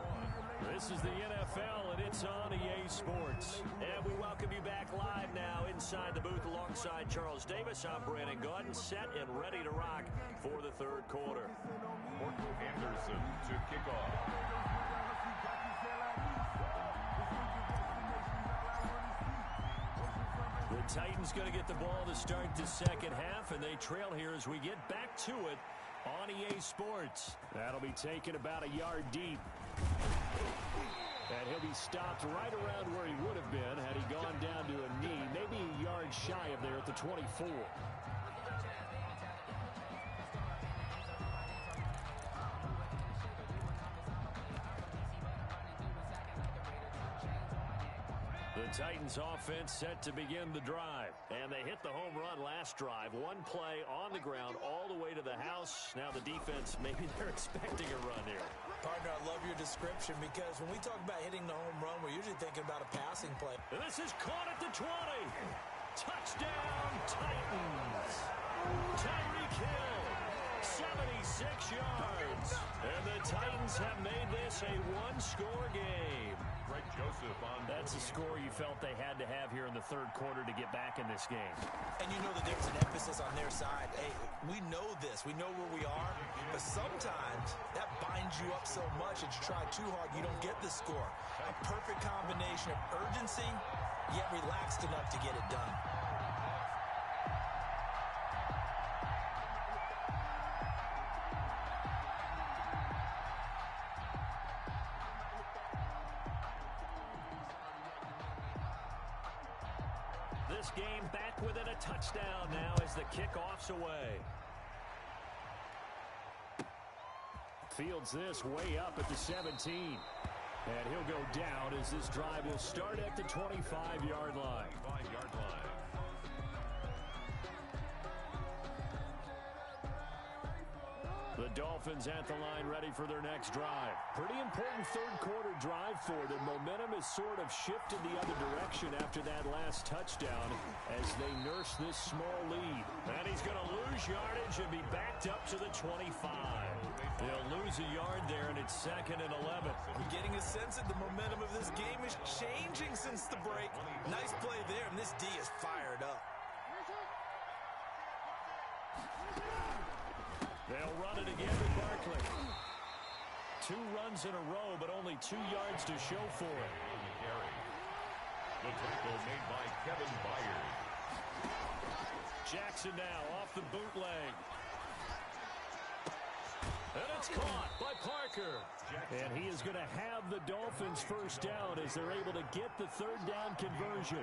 B: This is the NFL, and it's on EA Sports. And we welcome you back live now inside the booth alongside Charles Davis. I'm Brandon Gaudin, set and ready to rock for the third quarter.
A: Morton Anderson to kick off.
B: The Titans going to get the ball to start the second half, and they trail here as we get back to it on EA Sports.
D: That'll be taken about a yard deep. And he'll be stopped right around where he would have been had he gone down to a knee, maybe a yard shy of there at the 24.
B: The Titans offense set to begin the drive. And they hit the home run last drive. One play on the ground all the way to the house. Now the defense, maybe they're expecting a run here.
C: Partner, I love your description because when we talk about hitting the home run, we're usually thinking about a passing play.
B: And this is caught at the 20. Touchdown, Titans. Tyreek Hill, 76 yards. And the Titans have made this a one-score game.
A: Greg Joseph on.
D: That's the score you felt they had to have here in the third quarter to get back in this game.
C: And you know that there's an emphasis on their side. Hey, we know this. We know where we are. But sometimes that binds you up so much that you try too hard, you don't get the score. A perfect combination of urgency, yet relaxed enough to get it done.
B: This game back within a touchdown now as the kickoff's away.
D: Fields this way up at the 17. And he'll go down as this drive will start at the 25-yard line.
A: 25-yard line.
D: The Dolphins at the line ready for their next drive. Pretty important third quarter drive for them. Momentum has sort of shifted the other direction after that last touchdown as they nurse this small lead.
B: And he's going to lose yardage and be backed up to the 25. They'll lose a yard there, and it's 2nd and 11.
C: I'm getting a sense that the momentum of this game is changing since the break. Nice play there, and this D is fired up.
B: They'll run it again with Barkley. 2 runs in a row, but only 2 yards to show for it.
A: The tackle made by Kevin Byard.
B: Jackson now off the bootleg. And it's caught by Parker.
D: And he is going to have the Dolphins first down as they're able to get the third down conversion.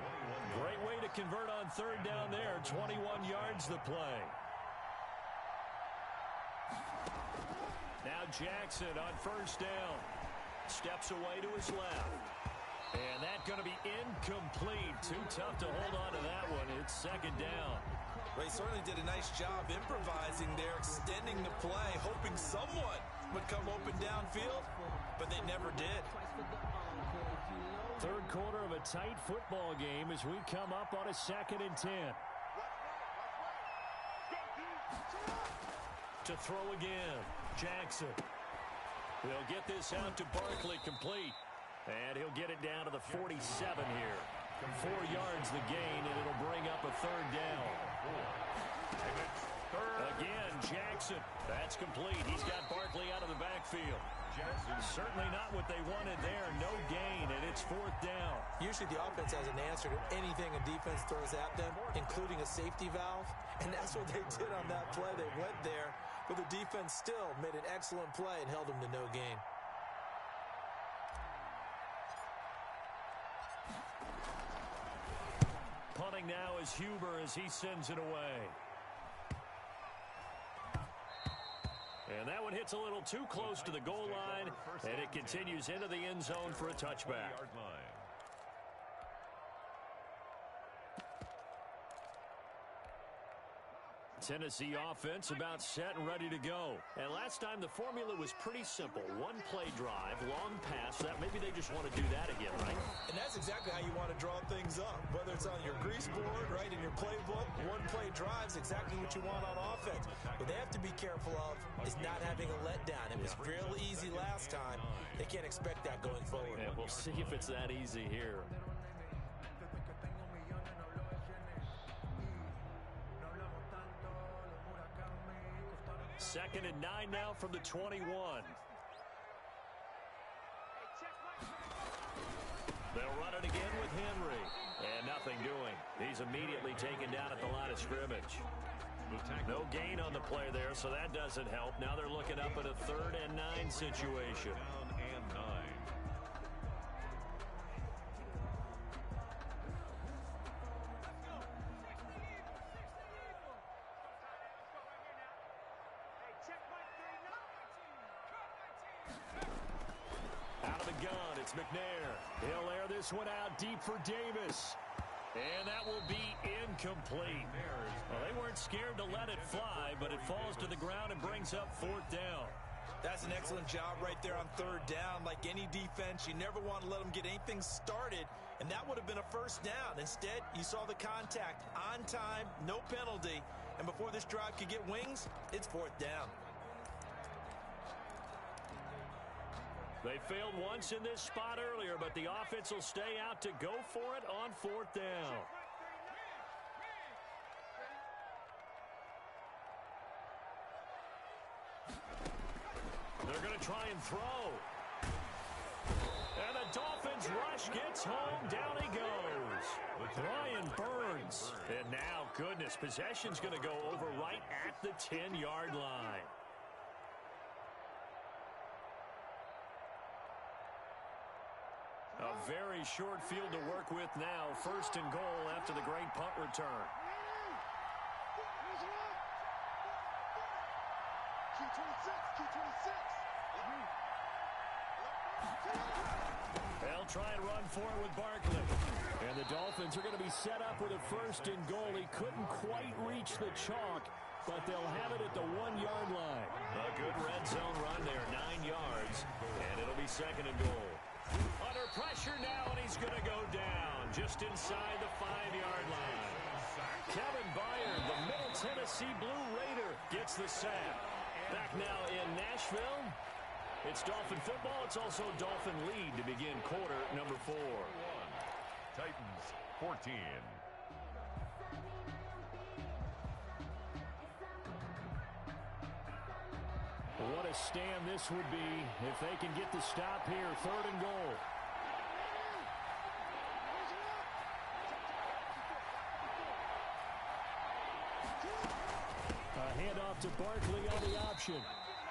B: Great way to convert on third down there. 21 yards the play. Now Jackson on first down. Steps away to his left. And that's going to be incomplete. Too tough to hold on to that one. It's 2nd down.
C: They certainly did a nice job improvising there, extending the play, hoping someone would come open downfield, but they never did.
D: Third quarter of a tight football game as we come up on a 2nd and 10.
B: To throw again. Jackson. He'll get this out to Barkley complete. And he'll get it down to the 47 here. 4 yards the gain, and it'll bring up a third down. Again, Jackson. That's complete. He's got Barkley out of the backfield. Certainly not what they wanted there. No gain, and it's 4th down.
C: Usually the offense has an answer to anything a defense throws at them, including a safety valve. And that's what they did on that play. They went there, but the defense still made an excellent play and held them to no gain.
B: Punting now is Huber as he sends it away. And that one hits a little too close to the goal line, and it continues into the end zone for a touchback. Tennessee offense about set and ready to go. And last time the formula was pretty simple. One play drive, long pass. That maybe they just want to do that again, right?
C: And that's exactly how you want to draw things up. Whether it's on your grease board, right, in your playbook, one play drive's exactly what you want on offense. What they have to be careful of is not having a letdown. It was real easy last time. They can't expect that going forward.
B: And we'll see if it's that easy here. 2nd and 9 now from the 21. They'll run it again with Henry. And nothing doing. He's immediately taken down at the line of scrimmage. No gain on the play there, so that doesn't help. Now they're looking up at a 3rd and 9 situation.
A: Down and 9.
B: Out of the gun, it's McNair. He'll air this one out deep for Davis. And that will be incomplete. Well, they weren't scared to let it fly, but it falls to the ground and brings up 4th down.
C: That's an excellent job right there on third down. Like any defense, you never want to let them get anything started, and that would have been a first down. Instead, you saw the contact on time, no penalty, and before this drive could get wings, it's fourth down.
D: They failed once in this spot earlier, but the offense will stay out to go for it on fourth down. They're going to try and throw. And the Dolphins rush gets home. Down he goes. Brian Burns. And now, goodness, possession's going to go over right at the 10-yard line. A very short field to work with now. First and goal after the great punt return. They'll try and run for it with Barkley. And the Dolphins are going to be set up with a first and goal. He couldn't quite reach the chalk, but they'll have it at the 1-yard line. A good red zone run there, 9 yards. And it'll be second and goal. Under pressure now, and he's going to go down just inside the 5-yard line. Kevin Byard, the Middle Tennessee Blue Raider, gets the sack. Back now in Nashville. It's Dolphin football. It's also Dolphin lead to begin quarter number 4.
A: Titans 14.
D: What a stand this would be if they can get the stop here. Third and goal. A handoff to Barkley on the option.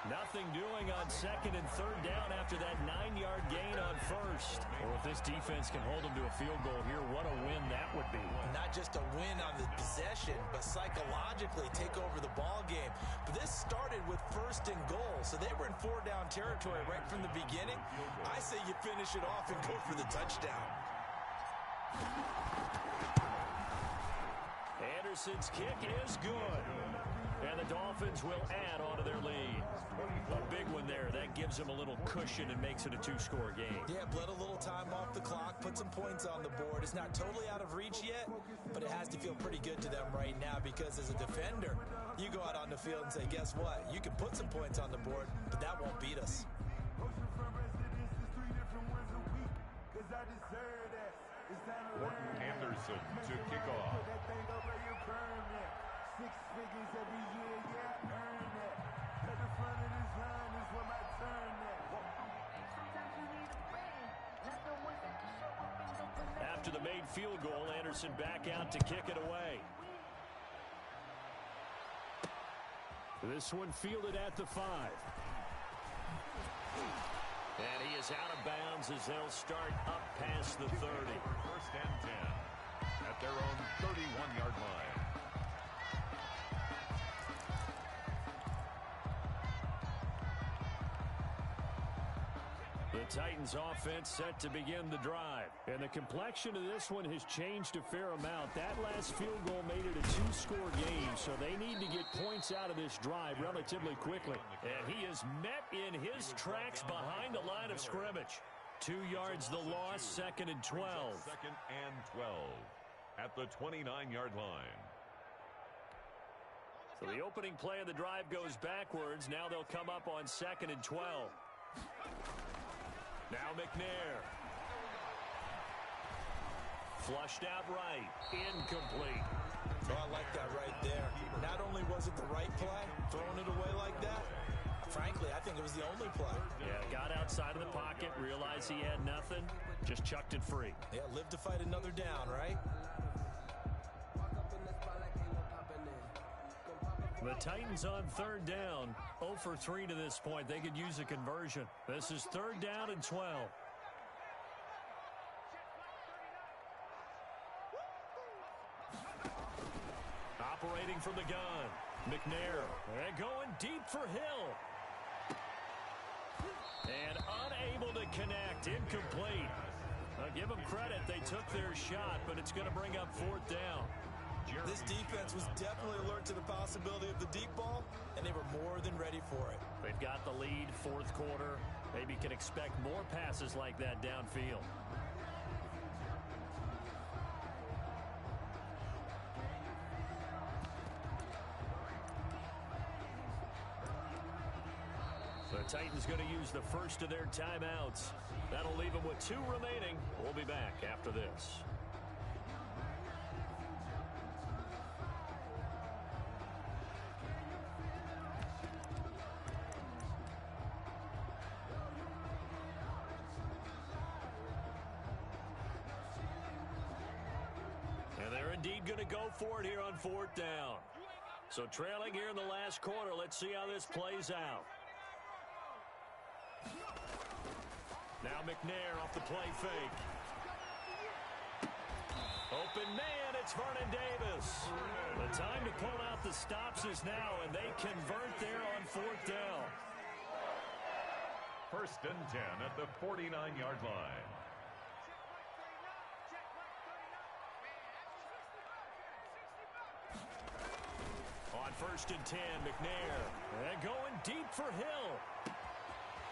D: Nothing doing on second and third down after that 9-yard gain on first. Well, if this defense can hold them to a field goal here, what a win that would be.
C: Not just a win on the possession, but psychologically take over the ball game. But this started with first and goal, so they were in 4-down territory right from the beginning. I say you finish it off and go for the touchdown.
D: Anderson's kick is good. And the Dolphins will add on to their lead. A big one there. That gives them a little cushion and makes it a 2-score game.
C: Yeah, bled a little time off the clock, put some points on the board. It's not totally out of reach yet, but it has to feel pretty good to them right now because as a defender, you go out on the field and say, guess what? You can put some points on the board, but that won't beat us.
A: Anderson to kick off.
D: After the made field goal, Anderson back out to kick it away. This one fielded at the 5. And he is out of bounds as they'll start up past the 30.
A: First and 10 at their own 31-yard line.
D: The Titans offense set to begin the drive. And the complexion of this one has changed a fair amount. That last field goal made it a 2-score game, so they need to get points out of this drive relatively quickly. And he is met in his tracks behind the line of scrimmage. 2 yards the loss, second and 12.
A: Second and 12 at the 29-yard line.
D: So the opening play of the drive goes backwards. Now they'll come up on second and 12. Now McNair. Flushed out right. Incomplete.
C: Oh, I like that right there. Not only was it the right play, throwing it away like that, frankly, I think it was the only play.
D: Yeah, got outside of the pocket, realized he had nothing, just chucked it free.
C: Yeah, live to fight another down, right?
D: The Titans on third down, 0 for 3 to this point. They could use a conversion. This is third down and 12. Operating from the gun, McNair. And going deep for Hill. And unable to connect, incomplete. I'll give them credit, they took their shot, but it's going to bring up fourth down.
C: This defense was definitely alert to the possibility of the deep ball, and they were more than ready for it.
B: They've got the lead, fourth quarter. Maybe can expect more passes like that downfield. The Titans going to use the first of their timeouts. That'll leave them with 2 remaining. We'll be back after this. And they're indeed going to go for it here on 4th down. So trailing here in the last quarter, let's see how this plays out. Now McNair off the play fake. Open man, it's Vernon Davis. The time to pull out the stops is now, and they convert there on 4th down.
A: 1st and 10 at the 49-yard line.
B: On 1st and 10, McNair. And going deep for Hill.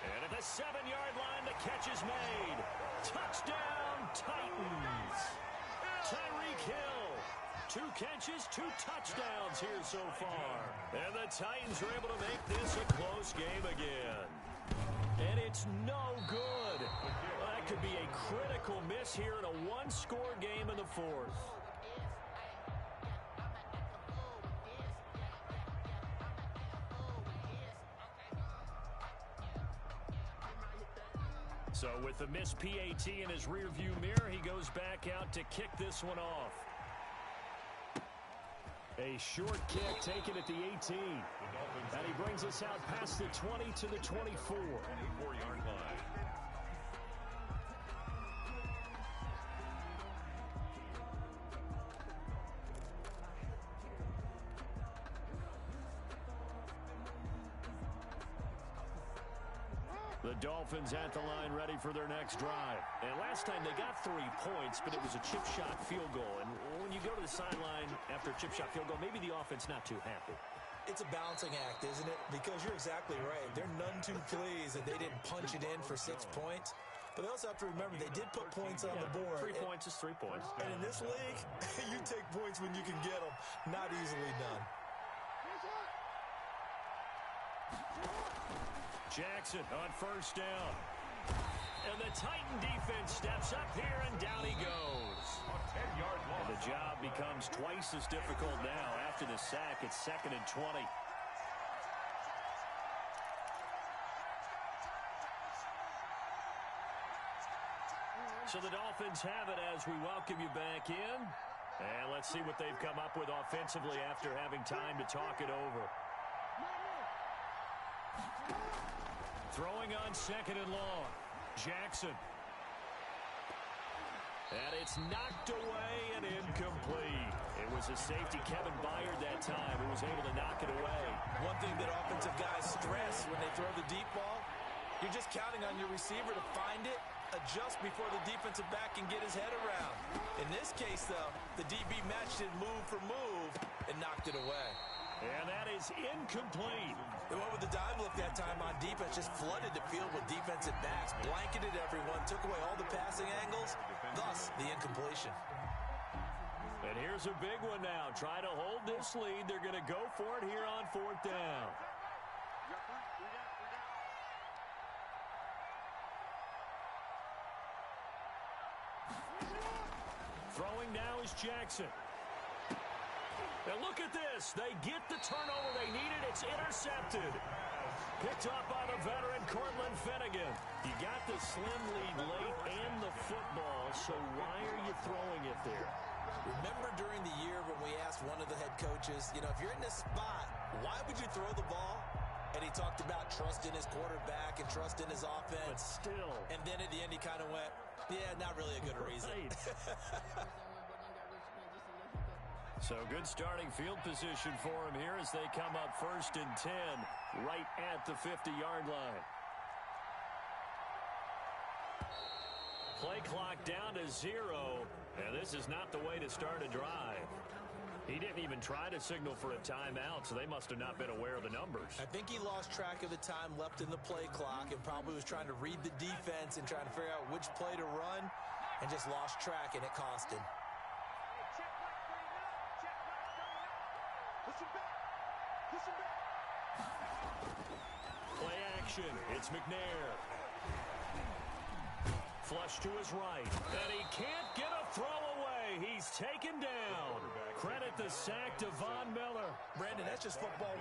B: And at the 7-yard line, the catch is made. Touchdown, Titans. Tyreek Hill. 2 catches, 2 touchdowns here so far. And the Titans are able to make this a close game again. And it's no good. Well, that could be a critical miss here in a 1-score game in the 4th. So with the missed PAT in his rearview mirror, he goes back out to kick this one off. A short kick taken at the 18. And he brings us out past the 20 to the 24.
A: 24-yard line.
B: The Dolphins at the line ready for their next drive. And last time they got 3 points, but it was a chip shot field goal. And when you go to the sideline after a chip shot field goal, maybe the offense not too happy.
C: It's a balancing act, isn't it? Because you're exactly right. They're none too pleased that they didn't punch it in for 6 points. But they also have to remember they did put points on the board.
B: 3 points is 3 points.
C: And in this league, you take points when you can get them. Not easily done.
B: Jackson on 1st down. And the Titan defense steps up here, and down he goes.
A: A 10-yard loss.
B: And the job becomes twice as difficult now. After the sack, it's 2nd and 20. So the Dolphins have it as we welcome you back in. And let's see what they've come up with offensively after having time to talk it over. Throwing on 2nd and long. Jackson. And it's knocked away and incomplete. It was a safety, Kevin Byard, that time, who was able to knock it away.
C: One thing that offensive guys stress when they throw the deep ball, you're just counting on your receiver to find it, adjust before the defensive back can get his head around. In this case, though, the DB matched it move for move and knocked it away.
B: And that is incomplete.
C: They went with the dive look that time on defense, just flooded the field with defensive backs, blanketed everyone, took away all the passing angles, thus the incompletion.
B: And here's a big one now. Try to hold this lead. They're going to go for it here on 4th down. Throwing now is Jackson. And look at this. They get the turnover they needed. It's intercepted. Picked up by the veteran Cortland Finnegan. You got the slim lead late and the football, so why are you throwing it there?
C: Remember during the year when we asked one of the head coaches, if you're in this spot, why would you throw the ball? And he talked about trust in his quarterback and trust in his offense.
B: But still.
C: And then at the end he kind of went, yeah, not really a good reason.
B: Right. So good starting field position for him here as they come up 1st and 10 right at the 50-yard line. Play clock down to 0, and this is not the way to start a drive. He didn't even try to signal for a timeout, so they must have not been aware of the numbers.
C: I think he lost track of the time left in the play clock and probably was trying to read the defense and trying to figure out which play to run and just lost track, and it cost him.
B: Play action. It's McNair. Flush to his right. And he can't get a throw away. He's taken down. Credit the sack to Von Miller.
C: Brandon, that's just football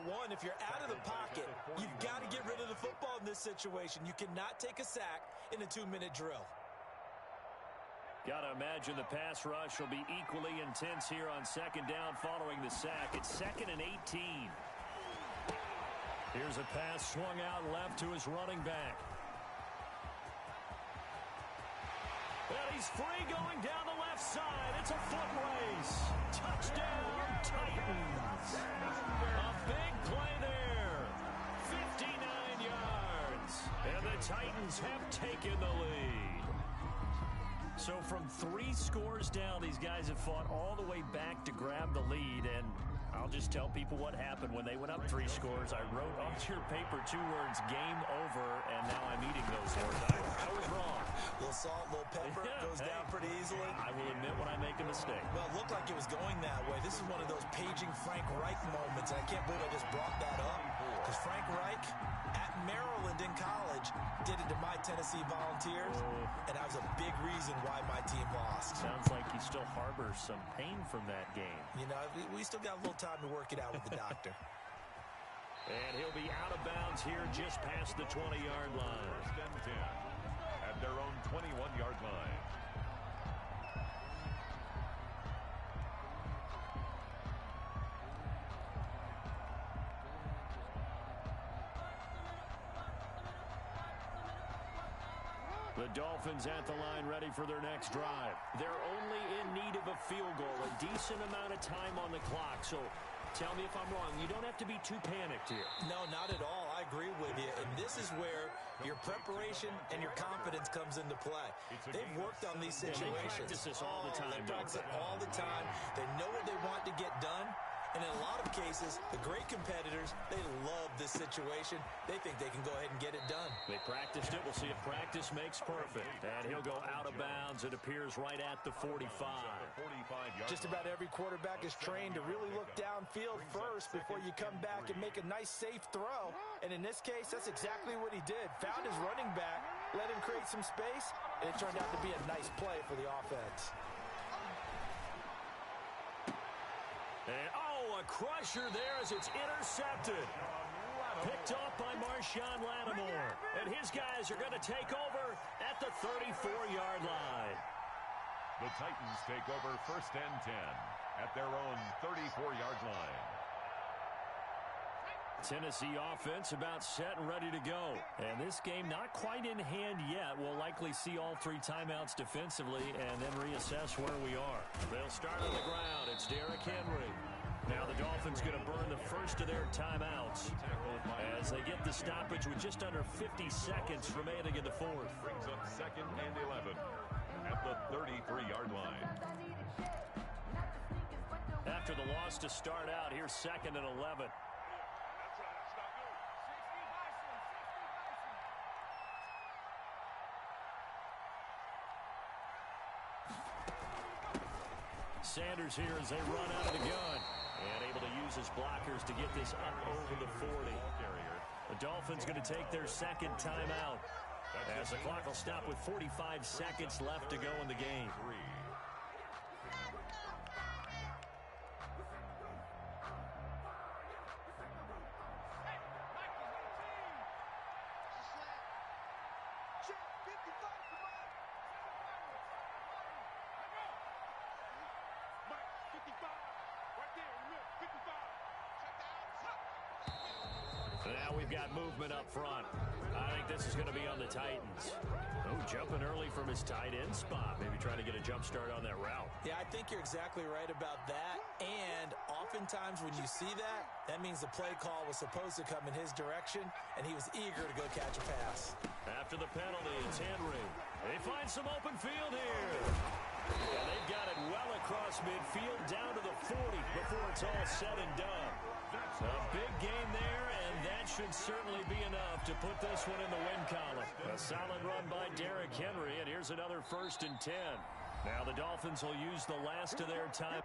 C: 101. If you're out of the pocket, you've got to get rid of the football in this situation. You cannot take a sack in a 2-minute drill.
B: Got to imagine the pass rush will be equally intense here on second down following the sack. It's 2nd and 18. Here's a pass swung out left to his running back. And he's free going down the left side. It's a foot race. Touchdown, Titans. A big play there. 59 yards. And the Titans have taken the lead. So from 3 scores down, these guys have fought all the way back to grab the lead. And I'll just tell people what happened when they went up 3 scores. I wrote onto your paper 2 words, game over, and now I'm eating those words. I was wrong.
C: A little salt, a little pepper, goes down pretty easily.
B: I will admit when I make a mistake.
C: Well, it looked like it was going that way. This is one of those paging Frank Reich moments, and I can't believe I just brought that up. Because Frank Reich, at Maryland in college, did it to my Tennessee Volunteers, and that was a big reason why my team lost.
B: Sounds like he still harbors some pain from that game.
C: You know, we still got a little time to work it out with the doctor.
B: And he'll be out of bounds here just past the 20-yard line.
A: 1st and 10 at their own 21-yard line.
B: The Dolphins at the line ready for their next drive. They're only in need of a field goal, a decent amount of time on the clock. So tell me if I'm wrong. You don't have to be too panicked here.
C: No, not at all. I agree with you. And this is where your preparation and your confidence comes into play. They've worked on these situations.
B: They practice this all the time.
C: They practice it all the time. They know what they want to get done. And in a lot of cases, the great competitors, they love this situation. They think they can go ahead and get it done.
B: They practiced it. We'll see if practice makes perfect. And he'll go out of bounds. It appears right at the 45.
C: Just about every quarterback is trained to really look downfield first before you come back and make a nice, safe throw. And in this case, that's exactly what he did. Found his running back, let him create some space, and it turned out to be a nice play for the offense.
B: And, a crusher there as it's intercepted. Picked off by Marshawn Lattimore. And his guys are going to take over at the 34-yard line.
A: The Titans take over 1st and 10 at their own 34-yard line.
B: Tennessee offense about set and ready to go. And this game not quite in hand yet. We'll likely see all 3 timeouts defensively and then reassess where we are. They'll start on the ground. It's Derrick Henry. Now the Dolphins going to burn the first of their timeouts as they get the stoppage with just under 50 seconds remaining in the 4th.
A: Brings up 2nd and 11 at the 33-yard line.
B: After the loss to start out, here's 2nd and 11. Sanders here as they run out of the gun. And able to use his blockers to get this up over the 40. The Dolphins going to take their 2nd timeout as the clock will stop with 45 seconds left to go in the game. Now we've got movement up front. I think this is going to be on the Titans. Oh, jumping early from his tight end spot. Maybe trying to get a jump start on that route.
C: Yeah, I think you're exactly right about that. And oftentimes when you see that, that means the play call was supposed to come in his direction, and he was eager to go catch a pass.
B: After the penalty, it's Henry. They find some open field here. And they've got it well across midfield down to the 40 before it's all said and done. A big gain there, and that should certainly be enough to put this one in the win column. A solid run by Derrick Henry, and here's another 1st and 10. Now the Dolphins will use the last of their time.